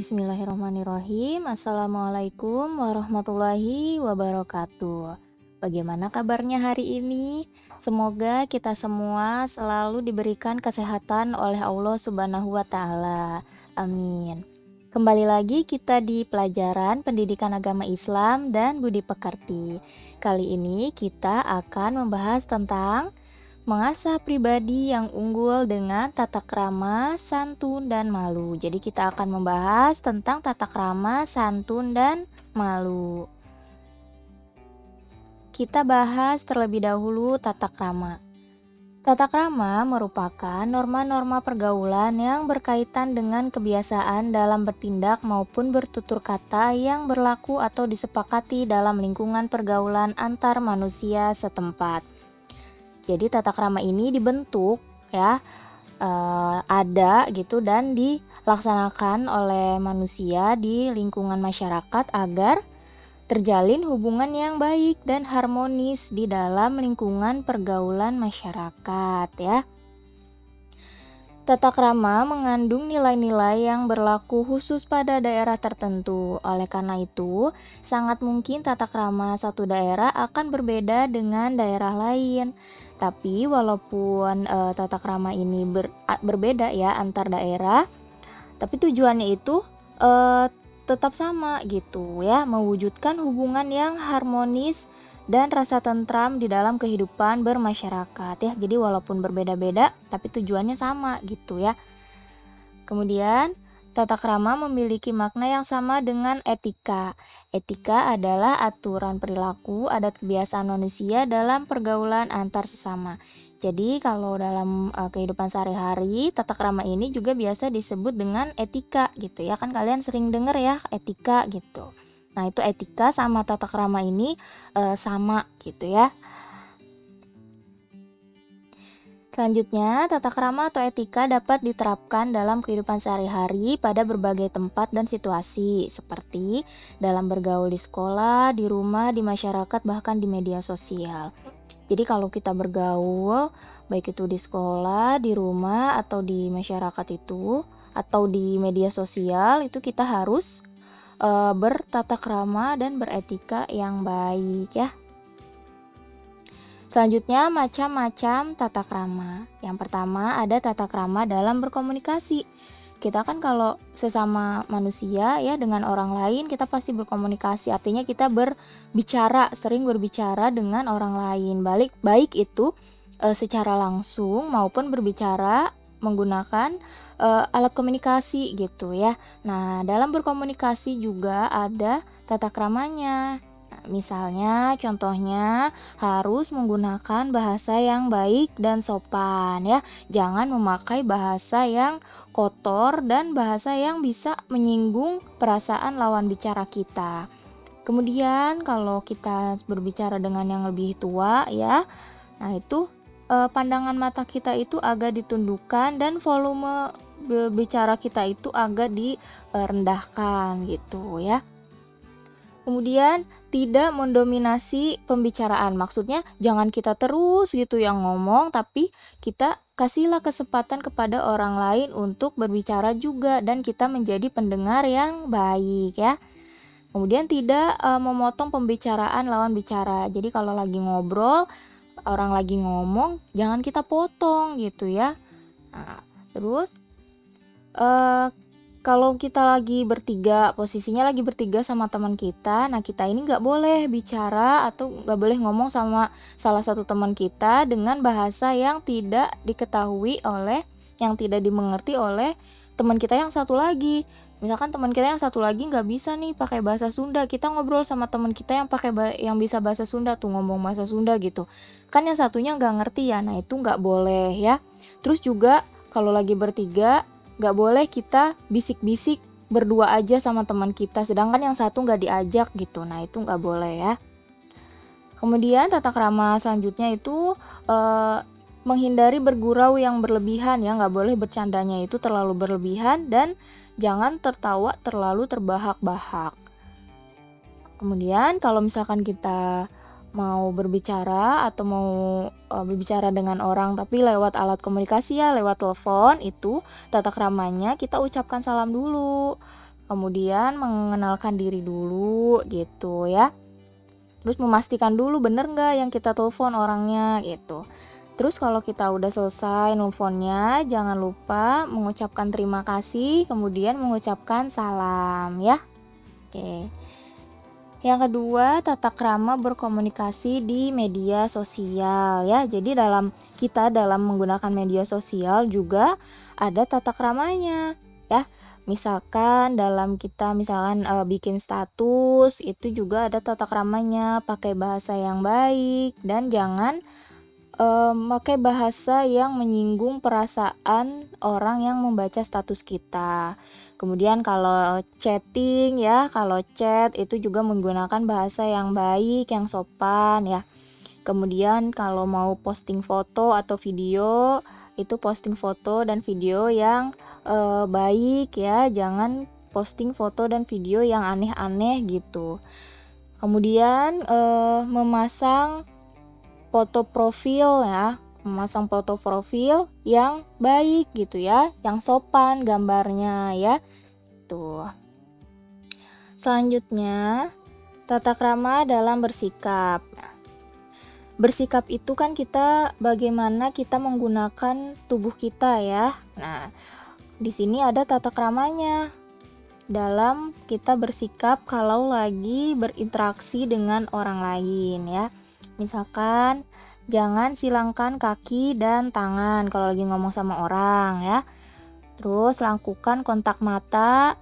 Bismillahirrahmanirrahim. Assalamualaikum warahmatullahi wabarakatuh. Bagaimana kabarnya hari ini? Semoga kita semua selalu diberikan kesehatan oleh Allah Subhanahu wa Ta'ala. Amin. Kembali lagi kita di pelajaran Pendidikan Agama Islam dan Budi Pekerti. Kali ini kita akan membahas tentang mengasah pribadi yang unggul dengan tata krama, santun, dan malu. Jadi kita akan membahas tentang tata krama, santun, dan malu. Kita bahas terlebih dahulu tata krama. Tata krama merupakan norma-norma pergaulan yang berkaitan dengan kebiasaan dalam bertindak maupun bertutur kata yang berlaku atau disepakati dalam lingkungan pergaulan antar manusia setempat. Jadi tata krama ini dibentuk ya, ada gitu dan dilaksanakan oleh manusia di lingkungan masyarakat agar terjalin hubungan yang baik dan harmonis di dalam lingkungan pergaulan masyarakat ya. Tata krama mengandung nilai-nilai yang berlaku khusus pada daerah tertentu. Oleh karena itu, sangat mungkin tata krama satu daerah akan berbeda dengan daerah lain. Tapi walaupun tata krama ini berbeda ya antar daerah, tapi tujuannya itu tetap sama gitu ya, mewujudkan hubungan yang harmonis dan rasa tentram di dalam kehidupan bermasyarakat ya. Jadi walaupun berbeda-beda tapi tujuannya sama gitu ya. Kemudian tata krama memiliki makna yang sama dengan etika. Etika adalah aturan perilaku, adat kebiasaan manusia dalam pergaulan antar sesama. Jadi kalau dalam kehidupan sehari-hari, tata krama ini juga biasa disebut dengan etika gitu ya. Kan kalian sering dengar ya etika gitu. Nah, itu etika sama tata krama ini sama gitu ya. Selanjutnya, tata krama atau etika dapat diterapkan dalam kehidupan sehari-hari pada berbagai tempat dan situasi, seperti dalam bergaul di sekolah, di rumah, di masyarakat, bahkan di media sosial. Jadi kalau kita bergaul, baik itu di sekolah, di rumah, atau di masyarakat itu, atau di media sosial, itu kita harus bertata krama dan beretika yang baik ya. Selanjutnya macam-macam tata krama. Yang pertama ada tata krama dalam berkomunikasi. Kita kan kalau sesama manusia ya dengan orang lain kita pasti berkomunikasi. Artinya kita sering berbicara dengan orang lain. Baik itu secara langsung maupun berbicara menggunakan alat komunikasi gitu ya. Nah, dalam berkomunikasi juga ada tata kramanya. Nah, misalnya contohnya harus menggunakan bahasa yang baik dan sopan ya. Jangan memakai bahasa yang kotor dan bahasa yang bisa menyinggung perasaan lawan bicara kita. Kemudian kalau kita berbicara dengan yang lebih tua ya, nah itu pandangan mata kita itu agak ditundukkan dan volume bicara kita itu agak direndahkan gitu ya. Kemudian tidak mendominasi pembicaraan. Maksudnya jangan kita terus gitu yang ngomong, tapi kita kasihlah kesempatan kepada orang lain untuk berbicara juga dan kita menjadi pendengar yang baik ya. Kemudian tidak memotong pembicaraan lawan bicara. Jadi kalau lagi ngobrol, orang lagi ngomong, jangan kita potong gitu ya. Nah, terus kalau kita lagi bertiga, posisinya lagi bertiga sama teman kita, nah kita ini nggak boleh bicara atau nggak boleh ngomong sama salah satu teman kita dengan bahasa yang tidak dimengerti oleh teman kita yang satu lagi. Misalkan teman kita yang satu lagi nggak bisa nih pakai bahasa Sunda, kita ngobrol sama teman kita yang bisa bahasa Sunda tuh, ngomong bahasa Sunda gitu. Kan yang satunya nggak ngerti ya, nah itu nggak boleh ya. Terus juga kalau lagi bertiga, nggak boleh kita bisik-bisik berdua aja sama teman kita, sedangkan yang satu nggak diajak gitu. Nah itu nggak boleh ya. Kemudian tata krama selanjutnya itu menghindari bergurau yang berlebihan ya, nggak boleh bercandanya itu terlalu berlebihan dan jangan tertawa terlalu terbahak-bahak. Kemudian kalau misalkan kita mau berbicara atau mau berbicara dengan orang tapi lewat alat komunikasi ya, lewat telepon, itu tata kramanya kita ucapkan salam dulu. kemudian mengenalkan diri dulu gitu ya. Terus memastikan dulu bener nggak yang kita telepon orangnya gitu. Terus kalau kita udah selesai nelfonnya, jangan lupa mengucapkan terima kasih, kemudian mengucapkan salam ya. Oke. Yang kedua, tata krama berkomunikasi di media sosial ya. Jadi dalam menggunakan media sosial juga ada tata kramanya ya. Misalkan bikin status itu juga ada tata kramanya, pakai bahasa yang baik dan jangan pakai bahasa yang menyinggung perasaan orang yang membaca status kita. Kemudian kalau kalau chat itu juga menggunakan bahasa yang baik, yang sopan ya. Kemudian kalau mau posting foto atau video, itu posting foto dan video yang baik ya, jangan posting foto dan video yang aneh-aneh gitu. Kemudian memasang foto profil ya, memasang foto profil yang baik gitu ya, yang sopan gambarnya ya. Tuh. Selanjutnya, tata krama dalam bersikap. Nah, bersikap itu kan bagaimana kita menggunakan tubuh kita ya. Nah, di sini ada tata kramanya dalam kita bersikap kalau lagi berinteraksi dengan orang lain ya. Misalkan jangan silangkan kaki dan tangan kalau lagi ngomong sama orang ya. Terus lakukan kontak mata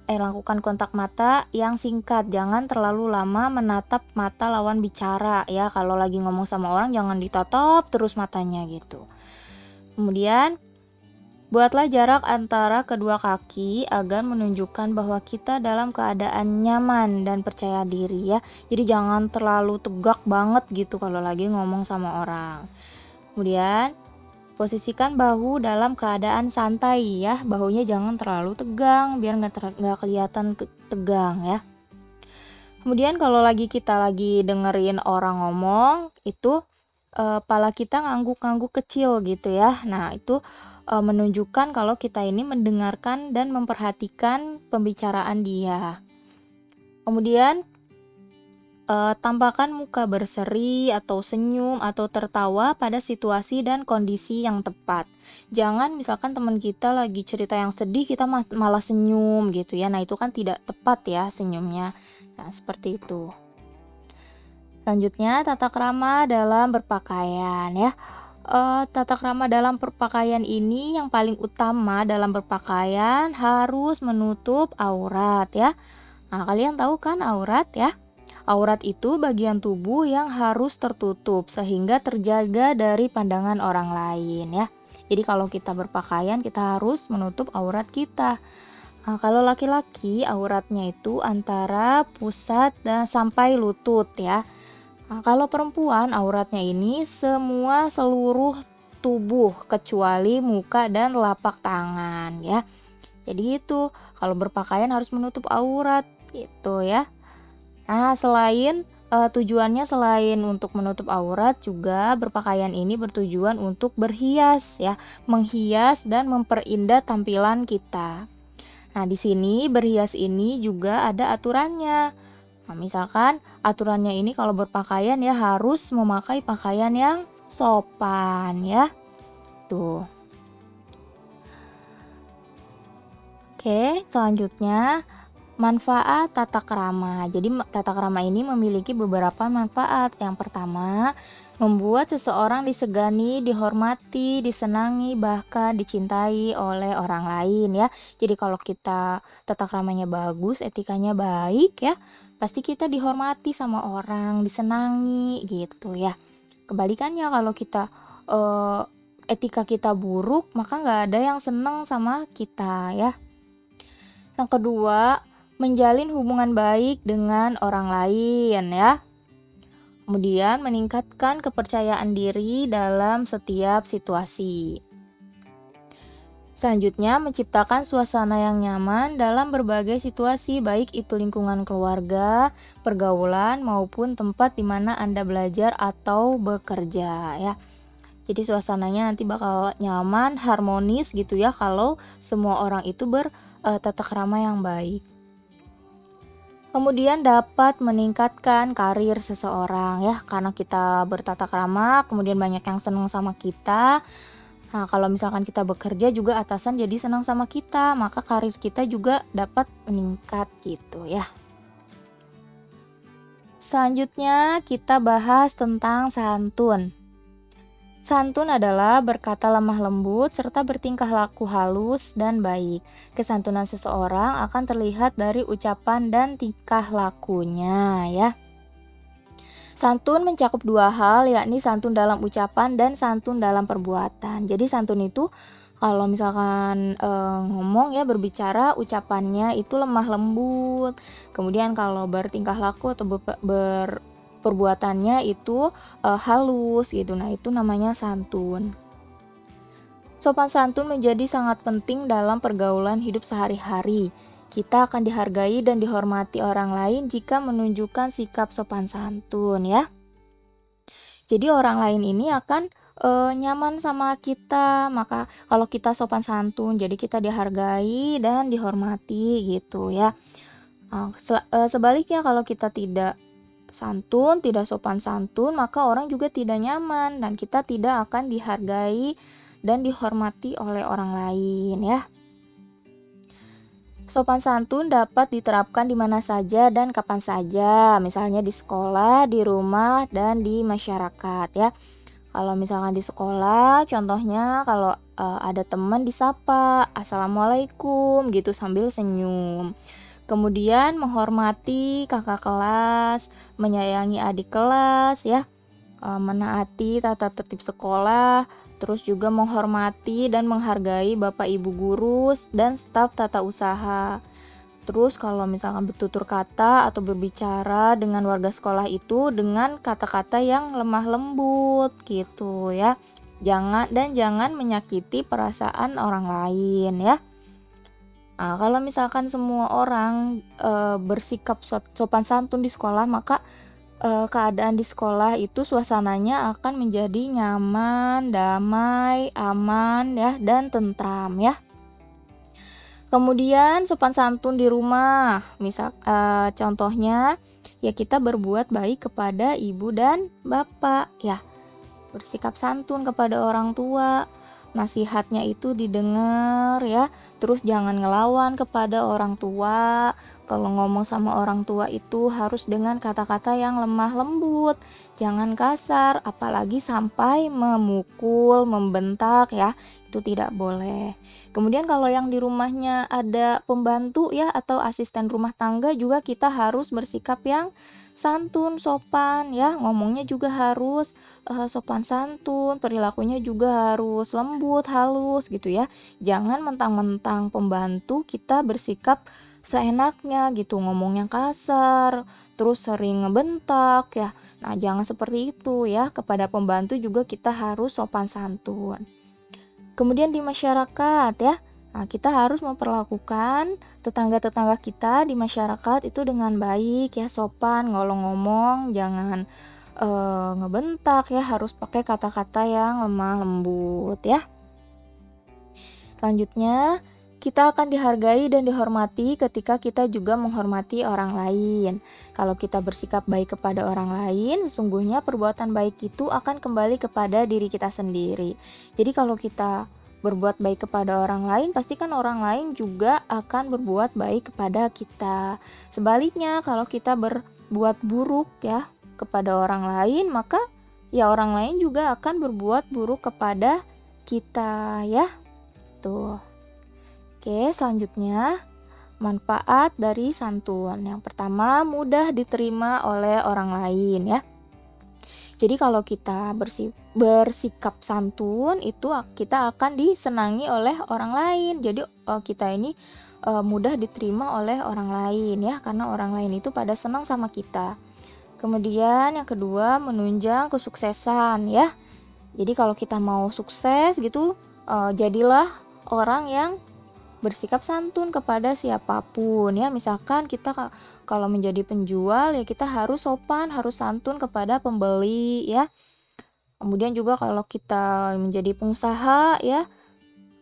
lakukan kontak mata yang singkat, jangan terlalu lama menatap mata lawan bicara ya. Kalau lagi ngomong sama orang jangan ditatap terus matanya gitu. Kemudian buatlah jarak antara kedua kaki agar menunjukkan bahwa kita dalam keadaan nyaman dan percaya diri ya. Jadi jangan terlalu tegak banget gitu kalau lagi ngomong sama orang. Kemudian posisikan bahu dalam keadaan santai ya. Bahunya jangan terlalu tegang biar nggak kelihatan tegang ya. Kemudian kalau kita lagi dengerin orang ngomong, itu kepala kita ngangguk-ngangguk kecil gitu ya. Nah, itu menunjukkan kalau kita ini mendengarkan dan memperhatikan pembicaraan dia. Kemudian tampakkan muka berseri atau senyum atau tertawa pada situasi dan kondisi yang tepat. Jangan misalkan teman kita lagi cerita yang sedih kita malah senyum gitu ya. Nah, itu kan tidak tepat ya senyumnya. Nah, seperti itu. Selanjutnya, tata krama dalam berpakaian ya. Tata krama dalam berpakaian ini yang paling utama dalam berpakaian harus menutup aurat ya. Nah, kalian tahu kan aurat ya? Aurat itu bagian tubuh yang harus tertutup sehingga terjaga dari pandangan orang lain ya. Jadi kalau kita berpakaian kita harus menutup aurat kita. Nah, kalau laki-laki auratnya itu antara pusat dan sampai lutut ya. Nah, kalau perempuan auratnya ini seluruh tubuh kecuali muka dan telapak tangan ya. Jadi itu kalau berpakaian harus menutup aurat gitu ya. Nah, tujuannya selain untuk menutup aurat juga berpakaian ini bertujuan untuk berhias ya, menghias dan memperindah tampilan kita. Nah, di sini berhias ini juga ada aturannya. Nah, misalkan aturannya ini kalau berpakaian ya harus memakai pakaian yang sopan ya. Tuh. Oke, selanjutnya manfaat tata krama. Jadi tata krama ini memiliki beberapa manfaat. Yang pertama, membuat seseorang disegani, dihormati, disenangi, bahkan dicintai oleh orang lain ya. Jadi kalau kita tata kramanya bagus, etikanya baik ya, pasti kita dihormati sama orang, disenangi gitu ya. Kebalikannya kalau kita etika kita buruk, maka nggak ada yang seneng sama kita ya. Yang kedua, menjalin hubungan baik dengan orang lain ya. Kemudian meningkatkan kepercayaan diri dalam setiap situasi. Selanjutnya, menciptakan suasana yang nyaman dalam berbagai situasi, baik itu lingkungan keluarga, pergaulan, maupun tempat di mana Anda belajar atau bekerja ya. Jadi suasananya nanti bakal nyaman, harmonis gitu ya kalau semua orang itu tata krama yang baik. Kemudian dapat meningkatkan karir seseorang ya, karena kita bertata krama, kemudian banyak yang senang sama kita. Nah, kalau misalkan kita bekerja juga atasan jadi senang sama kita, maka karir kita juga dapat meningkat gitu ya. Selanjutnya kita bahas tentang santun. Santun adalah berkata lemah lembut serta bertingkah laku halus dan baik. Kesantunan seseorang akan terlihat dari ucapan dan tingkah lakunya ya. Santun mencakup dua hal, yakni santun dalam ucapan dan santun dalam perbuatan. Jadi santun itu kalau misalkan ngomong ya, berbicara, ucapannya itu lemah lembut. Kemudian kalau bertingkah laku atau perbuatannya itu halus gitu. Nah, itu namanya santun. Sopan santun menjadi sangat penting dalam pergaulan hidup sehari-hari. Kita akan dihargai dan dihormati orang lain jika menunjukkan sikap sopan santun ya. Jadi orang lain ini akan nyaman sama kita, maka kalau kita sopan santun, jadi kita dihargai dan dihormati gitu ya. Sebaliknya kalau kita tidak santun, tidak sopan santun, maka orang juga tidak nyaman dan kita tidak akan dihargai dan dihormati oleh orang lain ya. Sopan santun dapat diterapkan di mana saja dan kapan saja, misalnya di sekolah, di rumah, dan di masyarakat ya. Kalau misalkan di sekolah, contohnya kalau ada teman disapa, assalamualaikum gitu sambil senyum. Kemudian menghormati kakak kelas, menyayangi adik kelas ya, menaati tata tertib sekolah, terus juga menghormati dan menghargai bapak ibu guru dan staf tata usaha. Terus kalau misalkan bertutur kata atau berbicara dengan warga sekolah itu dengan kata-kata yang lemah lembut gitu ya. Jangan menyakiti perasaan orang lain ya. Nah, kalau misalkan semua orang bersikap sopan santun di sekolah, maka keadaan di sekolah itu suasananya akan menjadi nyaman, damai, aman ya, dan tentram ya. Kemudian sopan santun di rumah, misal contohnya ya kita berbuat baik kepada ibu dan bapak ya, bersikap santun kepada orang tua, nasihatnya itu didengar ya, terus jangan ngelawan kepada orang tua. Kalau ngomong sama orang tua itu harus dengan kata-kata yang lemah lembut, jangan kasar, apalagi sampai memukul, membentak ya, itu tidak boleh. Kemudian kalau yang di rumahnya ada pembantu ya atau asisten rumah tangga juga kita harus bersikap yang santun, sopan ya, ngomongnya juga harus sopan santun, perilakunya juga harus lembut, halus gitu ya. Jangan mentang-mentang pembantu kita bersikap seenaknya gitu, ngomongnya kasar, terus sering ngebentak ya. Nah, jangan seperti itu ya, kepada pembantu juga kita harus sopan santun. Kemudian di masyarakat ya, nah kita harus memperlakukan tetangga-tetangga kita di masyarakat itu dengan baik ya, sopan, ngomong, jangan ngebentak ya, harus pakai kata-kata yang lemah lembut ya. Selanjutnya, kita akan dihargai dan dihormati ketika kita juga menghormati orang lain. Kalau kita bersikap baik kepada orang lain, sesungguhnya perbuatan baik itu akan kembali kepada diri kita sendiri. Jadi kalau kita berbuat baik kepada orang lain, pastikan orang lain juga akan berbuat baik kepada kita. Sebaliknya, kalau kita berbuat buruk ya kepada orang lain, maka ya orang lain juga akan berbuat buruk kepada kita ya. Tuh. Oke, selanjutnya manfaat dari santun. Yang pertama, mudah diterima oleh orang lain ya. Jadi kalau kita bersikap santun itu kita akan disenangi oleh orang lain. Jadi kita ini mudah diterima oleh orang lain ya, karena orang lain itu pada senang sama kita. Kemudian yang kedua, menunjang kesuksesan ya. Jadi kalau kita mau sukses gitu, jadilah orang yang bersikap santun kepada siapapun ya. Misalkan kita kalau menjadi penjual ya kita harus sopan, harus santun kepada pembeli ya. Kemudian juga kalau kita menjadi pengusaha ya,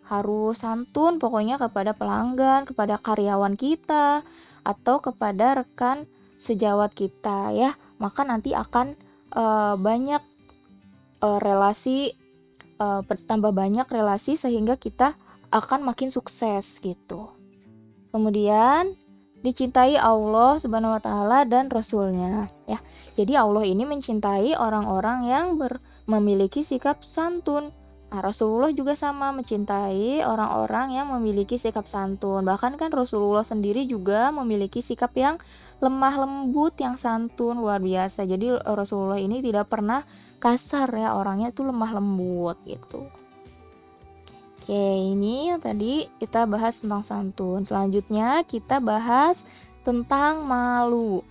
harus santun pokoknya kepada pelanggan, kepada karyawan kita, atau kepada rekan sejawat kita ya. Maka nanti akan banyak relasi, tambah banyak relasi sehingga kita akan makin sukses gitu. Kemudian dicintai Allah Subhanahu wa taala dan Rasulnya ya. Jadi Allah ini mencintai orang-orang yang memiliki sikap santun. Nah, Rasulullah juga sama mencintai orang-orang yang memiliki sikap santun. Bahkan kan Rasulullah sendiri juga memiliki sikap yang lemah lembut, yang santun, luar biasa. Jadi Rasulullah ini tidak pernah kasar ya, orangnya itu lemah lembut gitu. Oke, ini tadi kita bahas tentang santun. Selanjutnya kita bahas tentang malu.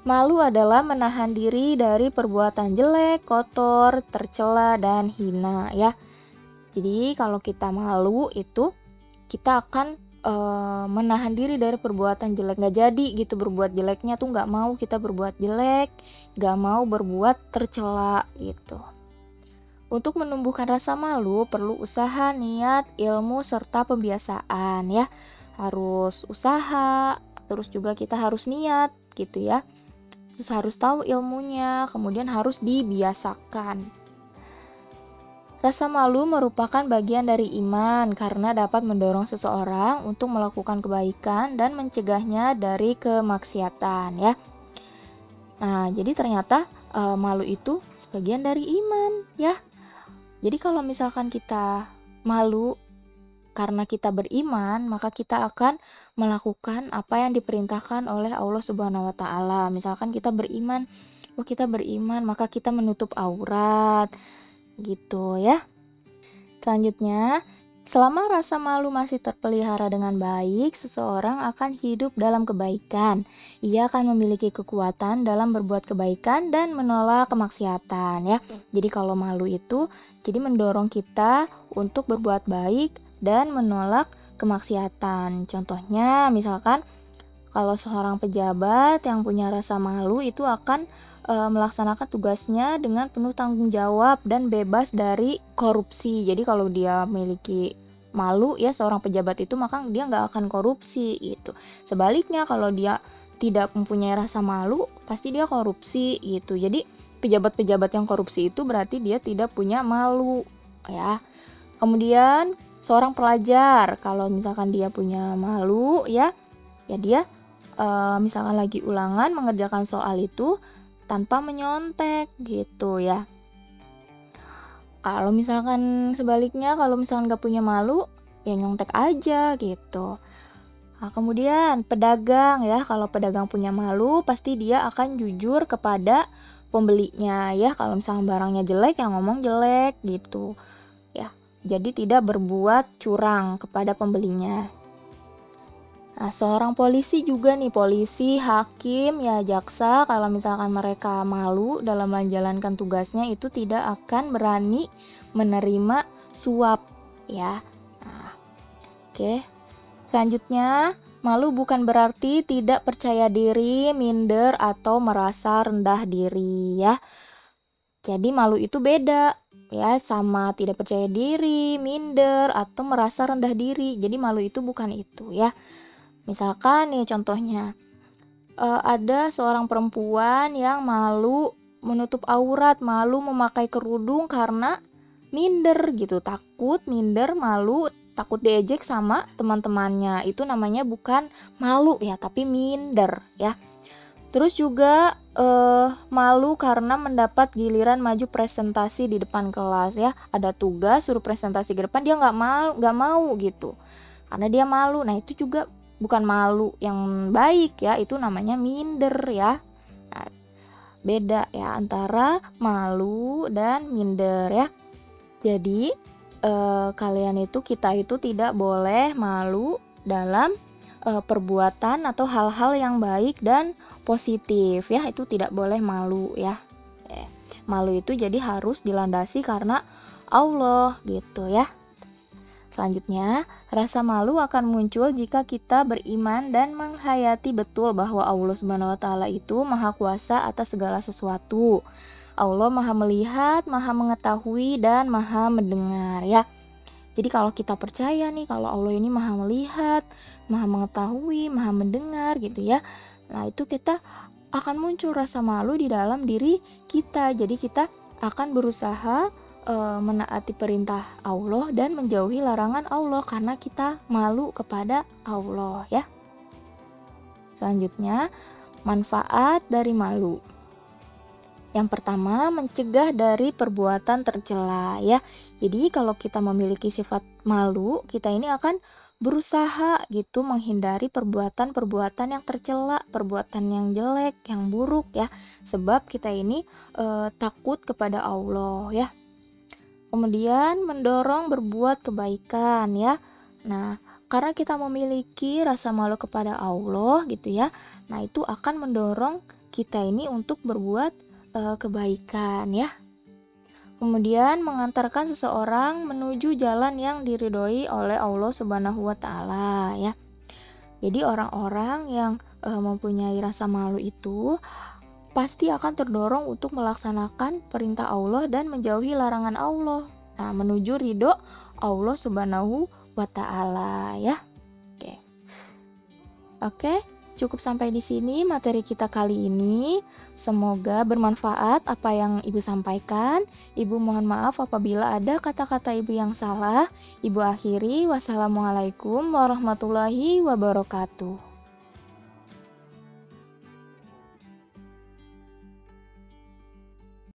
Malu adalah menahan diri dari perbuatan jelek, kotor, tercela, dan hina ya. Jadi kalau kita malu itu kita akan menahan diri dari perbuatan jelek. Gak jadi gitu berbuat jeleknya tuh, gak mau kita berbuat jelek, gak mau berbuat tercela gitu. Untuk menumbuhkan rasa malu perlu usaha, niat, ilmu, serta pembiasaan ya. Harus usaha, terus juga kita harus niat gitu ya. Terus harus tahu ilmunya, kemudian harus dibiasakan. Rasa malu merupakan bagian dari iman karena dapat mendorong seseorang untuk melakukan kebaikan dan mencegahnya dari kemaksiatan ya. Nah, jadi ternyata malu itu sebagian dari iman ya. Jadi kalau misalkan kita malu karena kita beriman, maka kita akan melakukan apa yang diperintahkan oleh Allah Subhanahu wa taala. Misalkan kita beriman, kita beriman, maka kita menutup aurat. Gitu ya. Selanjutnya, selama rasa malu masih terpelihara dengan baik, seseorang akan hidup dalam kebaikan. Ia akan memiliki kekuatan dalam berbuat kebaikan dan menolak kemaksiatan ya. Jadi kalau malu itu jadi mendorong kita untuk berbuat baik dan menolak kemaksiatan. Contohnya misalkan kalau seorang pejabat yang punya rasa malu itu akan melaksanakan tugasnya dengan penuh tanggung jawab dan bebas dari korupsi. Jadi kalau dia memiliki malu ya seorang pejabat itu, maka dia nggak akan korupsi gitu. Sebaliknya kalau dia tidak mempunyai rasa malu, pasti dia korupsi gitu. Jadi pejabat-pejabat yang korupsi itu berarti dia tidak punya malu ya. Kemudian seorang pelajar kalau misalkan dia punya malu ya dia misalkan lagi ulangan mengerjakan soal itu tanpa menyontek gitu ya. Kalau misalkan sebaliknya, kalau misalkan gak punya malu, ya nyontek aja gitu. Nah, kemudian pedagang ya, kalau pedagang punya malu, pasti dia akan jujur kepada pembelinya ya. Kalau misalkan barangnya jelek, ya ngomong jelek gitu ya. Jadi tidak berbuat curang kepada pembelinya. Nah, seorang polisi juga nih, polisi, hakim, ya jaksa, kalau misalkan mereka malu dalam menjalankan tugasnya itu tidak akan berani menerima suap ya. Nah, oke. Selanjutnya, malu bukan berarti tidak percaya diri, minder, atau merasa rendah diri ya. Jadi malu itu beda ya sama tidak percaya diri, minder, atau merasa rendah diri. Jadi malu itu bukan itu ya. Misalkan nih contohnya, ada seorang perempuan yang malu menutup aurat, malu memakai kerudung karena minder gitu, takut, minder, malu, takut diejek sama teman-temannya. Itu namanya bukan malu ya, tapi minder ya. Terus juga malu karena mendapat giliran maju presentasi di depan kelas ya. Ada tugas suruh presentasi ke depan, dia nggak mau gitu, karena dia malu. Nah itu juga bukan malu yang baik ya, itu namanya minder ya. Nah, beda ya antara malu dan minder ya. Jadi kita itu tidak boleh malu dalam perbuatan atau hal-hal yang baik dan positif ya, itu tidak boleh malu ya. Malu itu jadi harus dilandasi karena Allah gitu ya. Selanjutnya, rasa malu akan muncul jika kita beriman dan menghayati betul bahwa Allah Subhanahu wa taala itu Maha Kuasa atas segala sesuatu. Allah Maha melihat, Maha mengetahui, dan Maha mendengar ya. Jadi kalau kita percaya nih kalau Allah ini Maha melihat, Maha mengetahui, Maha mendengar gitu ya. Nah, itu kita akan muncul rasa malu di dalam diri kita. Jadi kita akan berusaha menaati perintah Allah dan menjauhi larangan Allah karena kita malu kepada Allah ya. Selanjutnya, manfaat dari malu. Yang pertama, mencegah dari perbuatan tercela ya. Jadi kalau kita memiliki sifat malu, kita ini akan berusaha gitu menghindari perbuatan-perbuatan yang tercela, perbuatan yang jelek, yang buruk ya. Sebab kita ini takut kepada Allah ya. Kemudian mendorong berbuat kebaikan ya. Nah, karena kita memiliki rasa malu kepada Allah gitu ya. Nah, itu akan mendorong kita ini untuk berbuat kebaikan ya. Kemudian mengantarkan seseorang menuju jalan yang diridhoi oleh Allah Subhanahu wa taala ya. Jadi orang-orang yang mempunyai rasa malu itu pasti akan terdorong untuk melaksanakan perintah Allah dan menjauhi larangan Allah. Nah, menuju ridho Allah Subhanahu wa taala ya. Oke, cukup sampai di sini materi kita kali ini. Semoga bermanfaat apa yang Ibu sampaikan. Ibu mohon maaf apabila ada kata-kata Ibu yang salah. Ibu akhiri, wassalamualaikum warahmatullahi wabarakatuh.